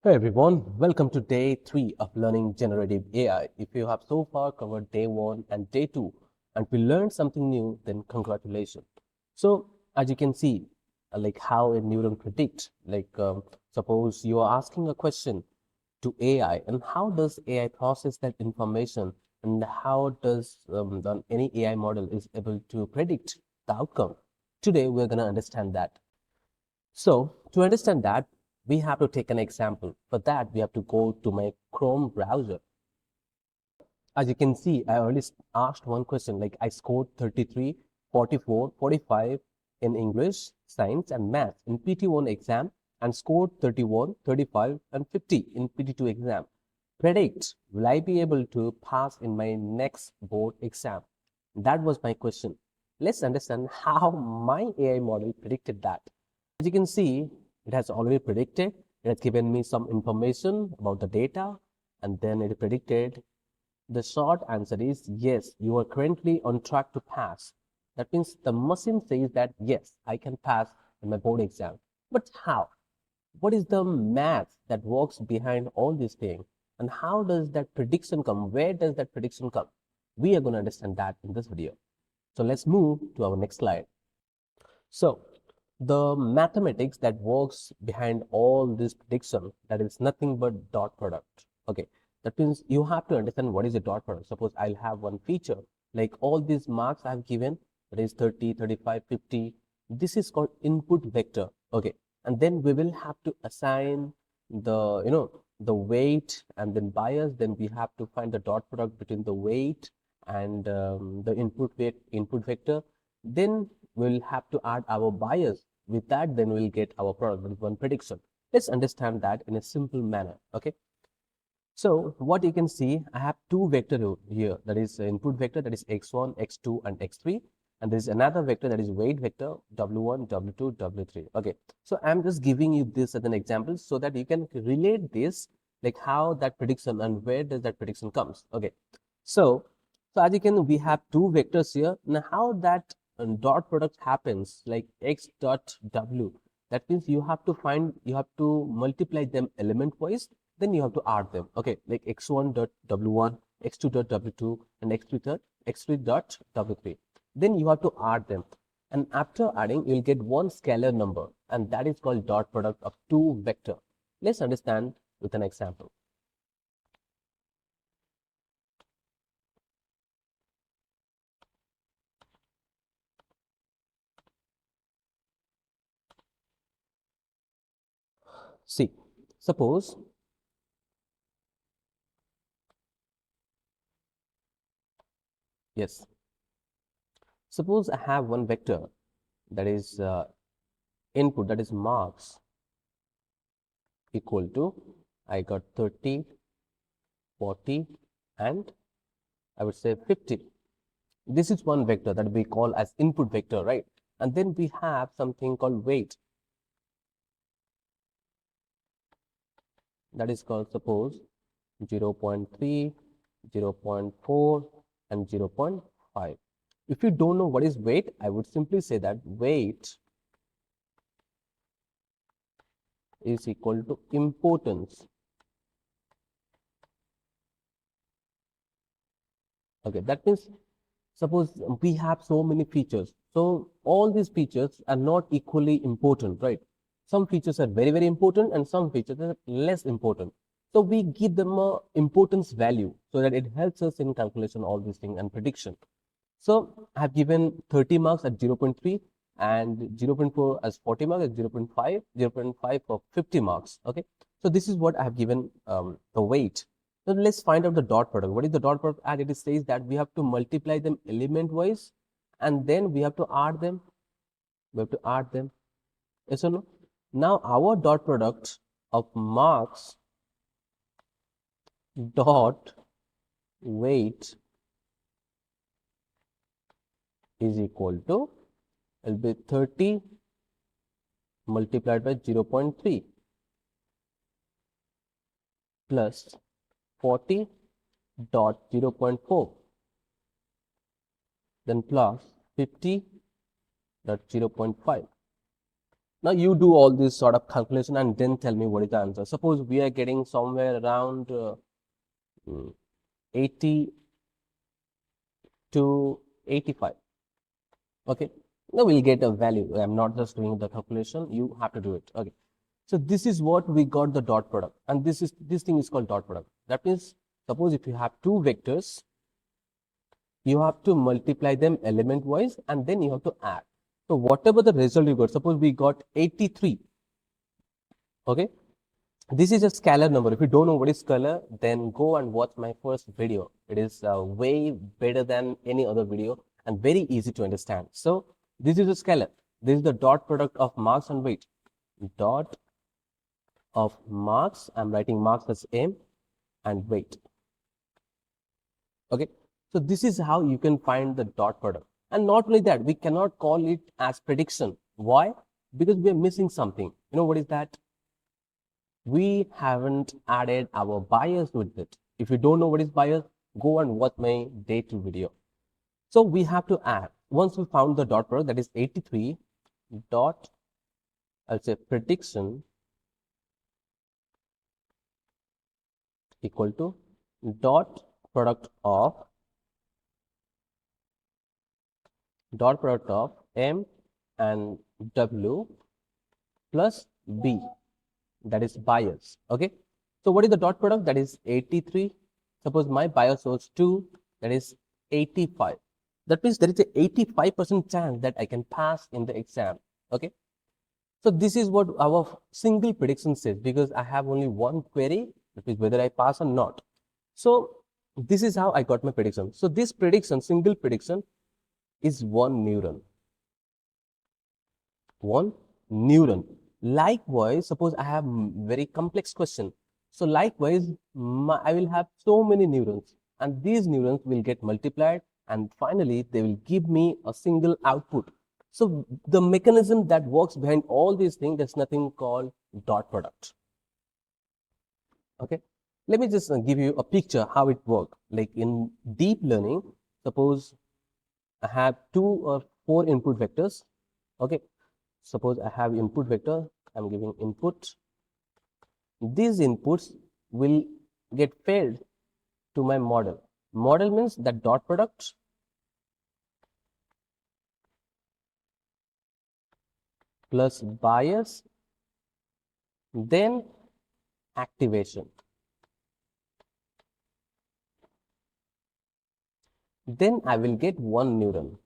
Hey everyone, welcome to day 3 of Learning Generative AI. If you have so far covered day 1 and day 2 and we learned something new, then congratulations. So, as you can see, like how a neuron predicts, suppose you are asking a question to AI and how does AI process that information and how does any AI model is able to predict the outcome. Today, we're going to understand that. So to understand that, we have to take an example. For that, we have to go to my Chrome browser. As you can see, I already asked one question, like I scored 33, 44, 45 in English, science, and math in PT1 exam and scored 31, 35, and 50 in PT2 exam. Predict, will I be able to pass in my next board exam? That was my question. Let's understand how my AI model predicted that. As you can see, it has already predicted. It has given me some information about the data, and then it predicted. The short answer is yes, you are currently on track to pass. That means the machine says that yes, I can pass in my board exam. But how? What is the math that works behind all these things? And how does that prediction come? Where does that prediction come? We are going to understand that in this video. So let's move to our next slide. So the mathematics that works behind all this prediction, that is nothing but dot product. Okay, that means you have to understand what is a dot product. Suppose I'll have one feature, like all these marks I've given, that is 30, 35, 50. This is called input vector. Okay, and then we will have to assign the weight and then bias. Then we have to find the dot product between the weight and the input vector. Then we'll have to add our bias. With that, then we'll get our product with one prediction. Let's understand that in a simple manner. Okay. So what you can see, I have two vector here. That is input vector, that is x1, x2, and x3. And there is another vector that is weight vector, w1, w2, w3. Okay. So I'm just giving you this as an example so that you can relate this, like how that prediction and where does that prediction comes. Okay. So, so as you can, we have two vectors here. Now how that dot product happens, like x dot w, that means you have to multiply them element wise, then you have to add them. Okay, like x1 dot w1, x2 dot w2, and x3 dot w3. Then you have to add them. And after adding, you'll get one scalar number, and that is called dot product of two vector. Let's understand with an example. See, suppose yes, suppose I have one vector that is input, that is marks, equal to, I got 30, 40, and I would say 50. This is one vector that we call as input vector, right? And then we have something called weight. That is called, suppose, 0.3, 0.4, and 0.5. If you don't know what is weight, I would simply say that weight is equal to importance. Okay, that means suppose we have so many features. So all these features are not equally important, right? Some features are very, very important and some features are less important. So we give them a importance value so that it helps us in calculation all these things and prediction. So I have given 30 marks at 0.3 and 0.4 as 40 marks at 0.5, 0.5 for 50 marks. Okay. So this is what I have given the weight. So let's find out the dot product. What is the dot product? And it says that we have to multiply them element wise and then we have to add them. We have to add them. Yes or no? Now our dot product of marks dot weight is equal to, will be 30 multiplied by 0.3 plus 40 dot 0.4 then plus 50 dot 0.5. Now you do all this sort of calculation and then tell me what is the answer. Suppose we are getting somewhere around 80 to 85. Okay. Now we'll get a value. I'm not just doing the calculation. You have to do it. Okay. So this is what we got the dot product, and this thing is called dot product. That means suppose if you have two vectors, you have to multiply them element wise and then you have to add. So whatever the result you got, suppose we got 83. Okay. This is a scalar number. If you don't know what is scalar, then go and watch my first video. It is way better than any other video and very easy to understand. So this is a scalar. This is the dot product of marks and weight. Dot of marks, I'm writing marks as m, and weight. Okay, so this is how you can find the dot product. And not only that, we cannot call it as prediction. Why? Because we are missing something. You know what is that? We haven't added our bias with it. If you don't know what is bias, go and watch my day 2 video. So we have to add. Once we found the dot product, that is 83 dot, I'll say prediction equal to dot product of m and w plus b, that is bias. Okay, so what is the dot product? That is 83. Suppose my bias was 2, that is 85. That means there is a 85% chance that I can pass in the exam. Okay, so this is what our single prediction says, because I have only one query, that is whether I pass or not. So this is how I got my prediction. So this prediction, single prediction, is one neuron. One neuron. Likewise, suppose I have very complex question. So likewise, I will have so many neurons, and these neurons will get multiplied, and finally they will give me a single output. So the mechanism that works behind all these things, there's nothing called dot product. Okay, let me just give you a picture how it works. Like in deep learning, suppose I have 2 or 4 input vectors. Okay, suppose I have input vector, I'm giving input. These inputs will get fed to my model. Model means that dot product plus bias, then activation. Then I will get one neuron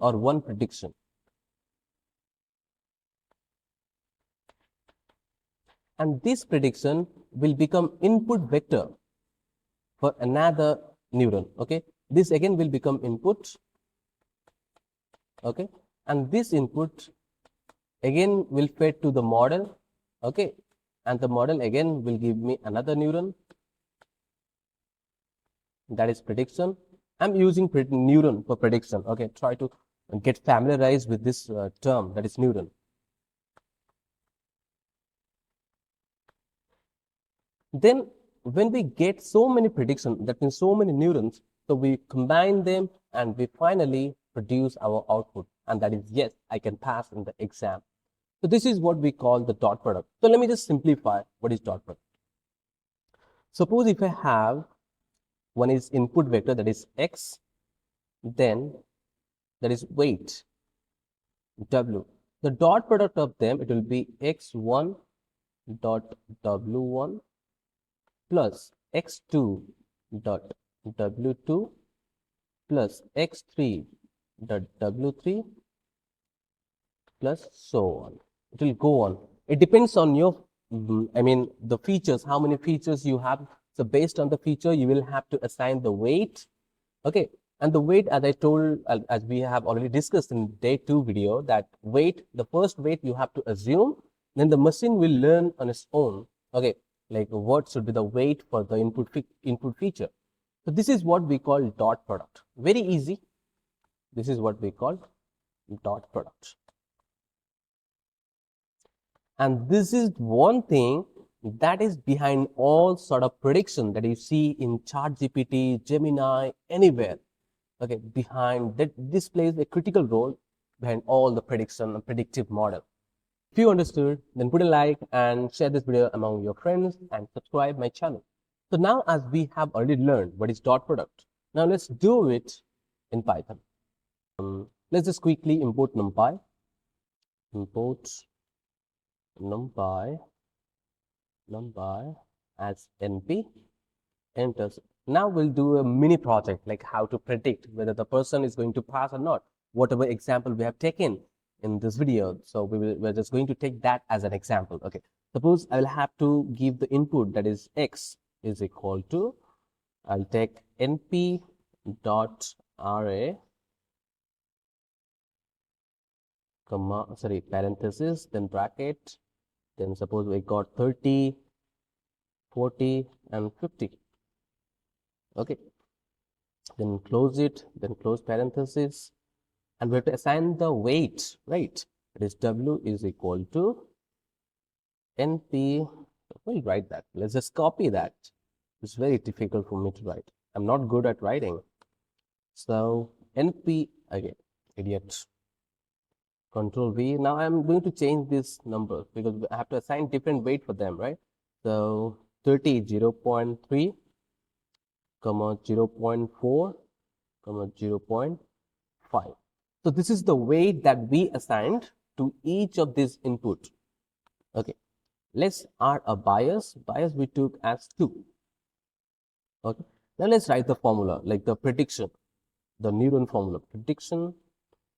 or one prediction. And this prediction will become input vector for another neuron. Okay, this again will become input. Okay, and this input again will fed to the model. Okay, and the model again will give me another neuron, that is prediction. I'm using neuron for prediction. Okay, try to get familiarized with this term, that is neuron. Then when we get so many predictions, that means so many neurons, so we combine them and we finally produce our output, and that is, yes, I can pass in the exam. So this is what we call the dot product. So let me just simplify what is dot product. Suppose if I have one is input vector, that is x, then that is weight w. The dot product of them, it will be x1 dot w1 plus x2 dot w2 plus x3 dot w3 plus so on. It will go on. It depends on your, the features, how many features you have. So based on the feature, you will have to assign the weight. Okay, and the weight, as I told, as we have already discussed in day 2 video, that weight, the first weight you have to assume, then the machine will learn on its own. Okay, like what should be the weight for the input feature. So this is what we call dot product. Very easy. This is what we call dot product. And this is one thing that is behind all sort of prediction that you see in ChatGPT, Gemini, anywhere. Okay, behind that, this plays a critical role. behind all the prediction and predictive model. If you understood, then put a like and share this video among your friends and subscribe my channel. So now as we have already learned what is dot product, now let's do it in Python. Let's just quickly import numpy. Import numpy as np, enter. Now we'll do a mini project like how to predict whether the person is going to pass or not, whatever example we have taken in this video. So we're just going to take that as an example. Okay, suppose I will have to give the input, that is x is equal to, I'll take np dot array comma, sorry, parenthesis, then bracket, then suppose we got 30, 40 and 50. Okay, then close it, then close parenthesis, and we have to assign the weight, right? It is w is equal to np. We'll write that. Let's just copy that. It's very difficult for me to write. I'm not good at writing. So np, again, idiot. Control V. Now I'm going to change this number because I have to assign different weight for them, right? So 30, 0.3, comma 0.4, comma 0.5. So this is the weight that we assigned to each of these input. Okay, let's add a bias. Bias we took as 2. Okay, now let's write the formula, like the prediction, the neuron formula. Prediction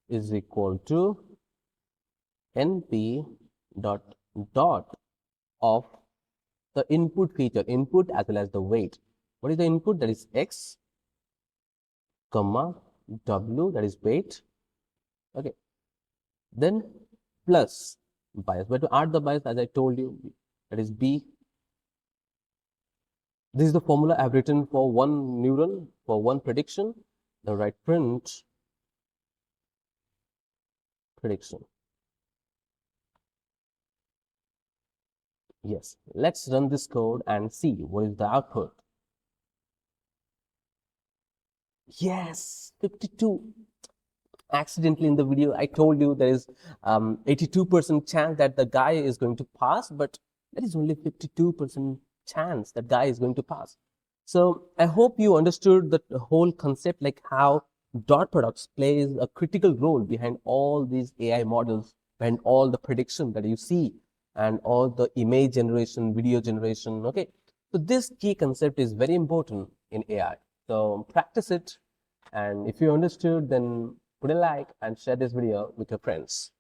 is equal to np dot of the input feature, input as well as the weight. What is the input? That is x, comma w, that is weight. Okay, then plus bias. But to add the bias, as I told you, that is b. This is the formula I have written for one neuron, for one prediction. Now write print prediction. Yes, let's run this code and see what is the output. Yes, 52. Accidentally in the video, I told you there is 82% chance that the guy is going to pass, but there is only 52% chance that guy is going to pass. So I hope you understood the whole concept, like how dot products plays a critical role behind all these AI models, behind all the prediction that you see and all the image generation, video generation. Okay, so this key concept is very important in AI. So practice it, and if you understood, then put a like and share this video with your friends.